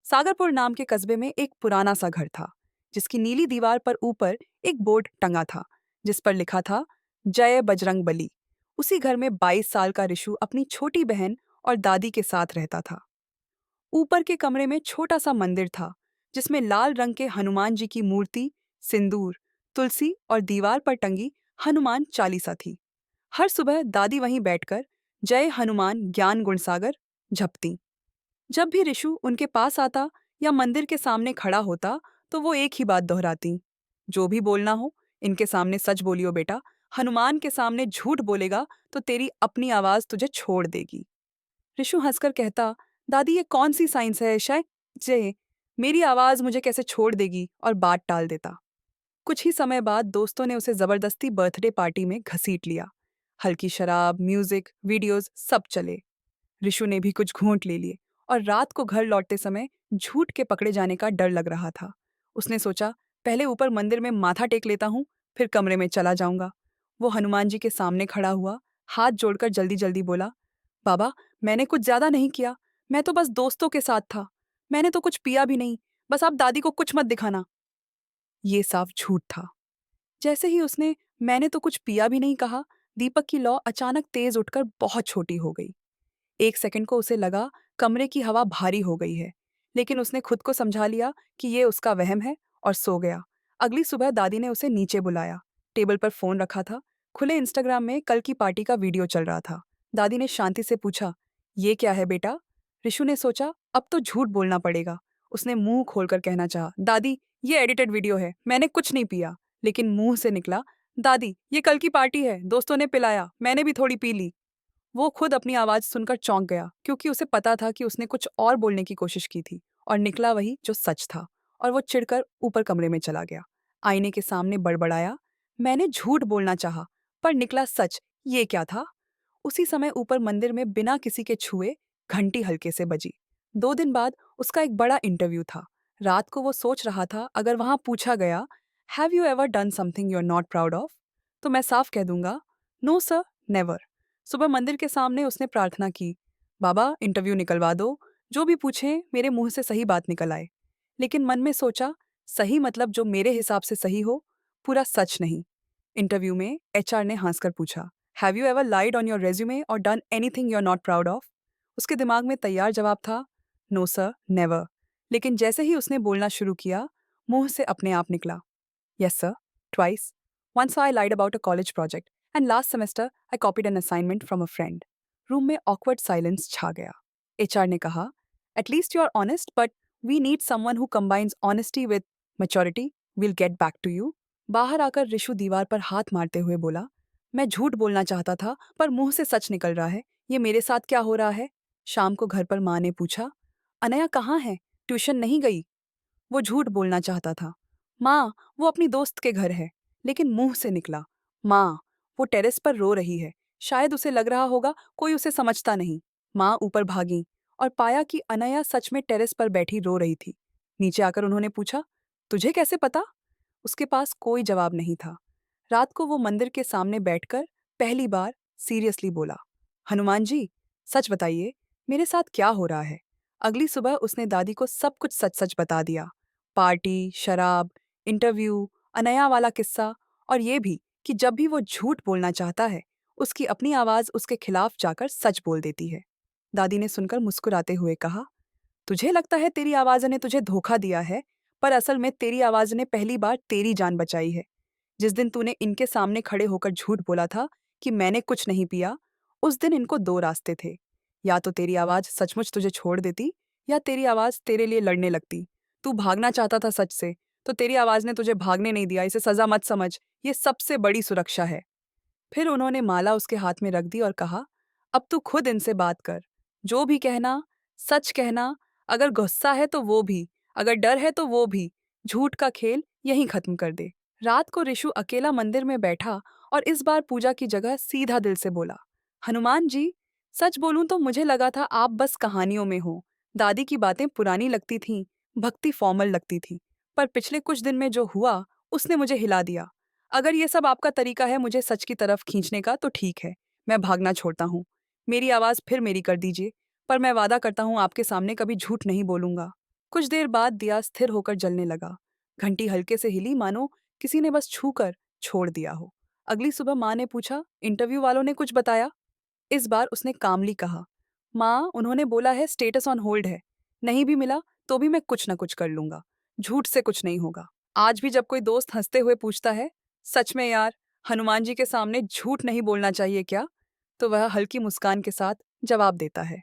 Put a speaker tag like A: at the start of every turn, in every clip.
A: सागरपुर नाम के कस्बे में एक पुराना सा घर था, जिसकी नीली दीवार पर ऊपर एक बोर्ड टंगा था, जिस पर लिखा था, जय बजरंग बली। उसी घर में 22 साल का ऋषु अपनी छोटी बहन और दादी के साथ रहता था। ऊपर के कमरे में छोटा सा मंदिर था, जिसमें लाल रंग के हनुमान जी की मूर्ति, सिंदूर, तुलसी और दीवार पर टंगी हनुमान चालीसा थी। हर सुबह दादी वहीं बैठकर जय हनुमान ज्ञान गुणसागर झपती। जब भी ऋषु उनके पास आता या मंदिर के सामने खड़ा होता, तो वो एक ही बात दोहराती, जो भी बोलना हो इनके सामने सच बोलियो बेटा। हनुमान के सामने झूठ बोलेगा तो तेरी अपनी आवाज तुझे छोड़ देगी। ऋषु हंसकर कहता, दादी ये कौन सी साइंस है शायद जे मेरी आवाज मुझे कैसे छोड़ देगी, और बात टाल देता। कुछ ही समय बाद दोस्तों ने उसे जबरदस्ती बर्थडे पार्टी में घसीट लिया। हल्की शराब, म्यूजिक, वीडियोस सब चले। ऋषु ने भी कुछ घूंट ले लिए, और रात को घर लौटते समय झूठ के पकड़े जाने का डर लग रहा था। उसने सोचा, पहले ऊपर मंदिर में माथा टेक लेता हूँ, फिर कमरे में चला जाऊंगा। वो हनुमान जी के सामने खड़ा हुआ, हाथ जोड़कर जल्दी जल्दी बोला, बाबा, मैंने कुछ ज्यादा नहीं किया। मैं तो बस दोस्तों के साथ था। मैंने तो कुछ पिया भी नहीं। बस आप दादी को कुछ मत दिखाना। ये साफ झूठ था। जैसे ही उसने मैंने तो कुछ पिया भी नहीं कहा, दीपक की लौ अचानक तेज उठकर बहुत छोटी हो गई। एक सेकंड को उसे लगा कमरे की हवा भारी हो गई है, लेकिन उसने खुद को समझा लिया कि ये उसका वहम है, और सो गया। अगली सुबह दादी ने उसे नीचे बुलाया। टेबल पर फोन रखा था। खुले इंस्टाग्राम में कल की पार्टी का वीडियो चल रहा था। दादी ने शांति से पूछा, ये क्या है बेटा? ऋषु ने सोचा, अब तो झूठ बोलना पड़ेगा। उसने मुंह खोलकर कहना चाहा, दादी, ये एडिटेड वीडियो है, मैंने कुछ नहीं पिया। लेकिन मुंह से निकला, दादी, ये कल की पार्टी है, दोस्तों ने पिलाया, मैंने भी थोड़ी पी ली। वो खुद अपनी आवाज सुनकर चौंक गया, क्योंकि उसे पता था कि उसने कुछ और बोलने की कोशिश की थी, और निकला वही जो सच था। और वो चिढ़कर ऊपर कमरे में चला गया। आईने के सामने बड़बड़ाया, मैंने झूठ बोलना चाहा, पर निकला सच। ये क्या था? उसी समय ऊपर मंदिर में बिना किसी के छुए घंटी हल्के से बजी। 2 दिन बाद उसका एक बड़ा इंटरव्यू था। रात को वो सोच रहा था, अगर वहां पूछा गया, have you ever done something you are not proud of, तो मैं साफ कह दूंगा, नो सर, नेवर। सुबह मंदिर के सामने उसने प्रार्थना की, बाबा इंटरव्यू निकलवा दो, जो भी पूछें मेरे मुंह से सही बात निकल आए। लेकिन मन में सोचा, सही मतलब जो मेरे हिसाब से सही हो, पूरा सच नहीं। इंटरव्यू में एचआर ने हंसकर पूछा, have you ever lied on your resume or done anything you are not proud of? उसके दिमाग में तैयार जवाब था, नो सर, नेवर। लेकिन जैसे ही उसने बोलना शुरू किया, मुंह से अपने आप निकला, yes, sir. Twice. Once I lied about a college project, and last semester I copied an assignment from a friend. Room में awkward silence छा गया। एचआर ने कहा, At least you are honest, but we need someone who combines honesty with maturity. We'll get back to you. बाहर आकर ऋषु दीवार पर हाथ मारते हुए बोला, मैं झूठ बोलना चाहता था, पर मुंह से सच निकल रहा है। ये मेरे साथ क्या हो रहा है? शाम को घर पर माँ ने पूछा, अनया कहाँ है? ट्यूशन नहीं गई? वो झूठ बोलना चाहता था, माँ, वो अपनी दोस्त के घर है। लेकिन मुंह से निकला, माँ, वो टेरेस पर रो रही है। शायद उसे लग रहा होगा कोई उसे समझता नहीं। माँ ऊपर भागी और पाया कि अनया सच में टेरेस पर बैठी रो रही थी। नीचे आकर उन्होंने पूछा, तुझे कैसे पता? उसके पास कोई जवाब नहीं था। रात को वो मंदिर के सामने बैठकर पहली बार सीरियसली बोला, हनुमान जी, सच बताइए, मेरे साथ क्या हो रहा है? अगली सुबह उसने दादी को सब कुछ सच सच बता दिया। पार्टी, शराब, इंटरव्यू, अनया वाला किस्सा, और ये भी कि जब भी वो झूठ बोलना चाहता है, उसकी अपनी आवाज उसके खिलाफ जाकर सच बोल देती है। दादी ने सुनकर मुस्कुराते हुए कहा, तुझे लगता है तेरी आवाज ने तुझे धोखा दिया है, पर असल में तेरी आवाज ने पहली बार तेरी जान बचाई है। जिस दिन तूने इनके सामने खड़े होकर झूठ बोला था कि मैंने कुछ नहीं पिया, उस दिन इनको दो रास्ते थे। या तो तेरी आवाज सचमुच तुझे छोड़ देती, या तेरी आवाज तेरे लिए लड़ने लगती। तू भागना चाहता था सच से, तो तेरी आवाज ने तुझे भागने नहीं दिया। इसे सजा मत समझ, ये सबसे बड़ी सुरक्षा है। फिर उन्होंने माला उसके हाथ में रख दी और कहा, अब तू खुद इनसे बात कर। जो भी कहना, सच कहना। अगर गुस्सा है तो वो भी, अगर डर है तो वो भी। झूठ का खेल यहीं खत्म कर दे। रात को ऋषु अकेला मंदिर में बैठा और इस बार पूजा की जगह सीधा दिल से बोला, हनुमान जी, सच बोलूं तो मुझे लगा था आप बस कहानियों में हो। दादी की बातें पुरानी लगती थीं, भक्ति फॉर्मल लगती थी, पर पिछले कुछ दिन में जो हुआ उसने मुझे हिला दिया। अगर ये सब आपका तरीका है मुझे सच की तरफ खींचने का, तो ठीक है, मैं भागना छोड़ता हूँ। मेरी आवाज़ फिर मेरी कर दीजिए, पर मैं वादा करता हूँ आपके सामने कभी झूठ नहीं बोलूंगा। कुछ देर बाद दिया स्थिर होकर जलने लगा। घंटी हल्के से हिली मानो किसी ने बस छूकर छोड़ दिया हो। अगली सुबह माँ ने पूछा, इंटरव्यू वालों ने कुछ बताया? इस बार उसने कामली कहा, माँ उन्होंने बोला है स्टेटस ऑन होल्ड है। नहीं भी मिला तो भी मैं कुछ ना कुछ कर लूंगा। झूठ से कुछ नहीं होगा। आज भी जब कोई दोस्त हंसते हुए पूछता है, सच में यार, हनुमान जी के सामने झूठ नहीं बोलना चाहिए क्या? तो वह हल्की मुस्कान के साथ जवाब देता है,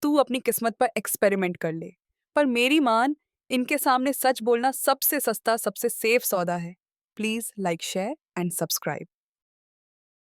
A: तू अपनी किस्मत पर एक्सपेरिमेंट कर ले। पर मेरी मान, इनके सामने सच बोलना सबसे सस्ता, सबसे सेफ सौदा है। Please like, share and subscribe.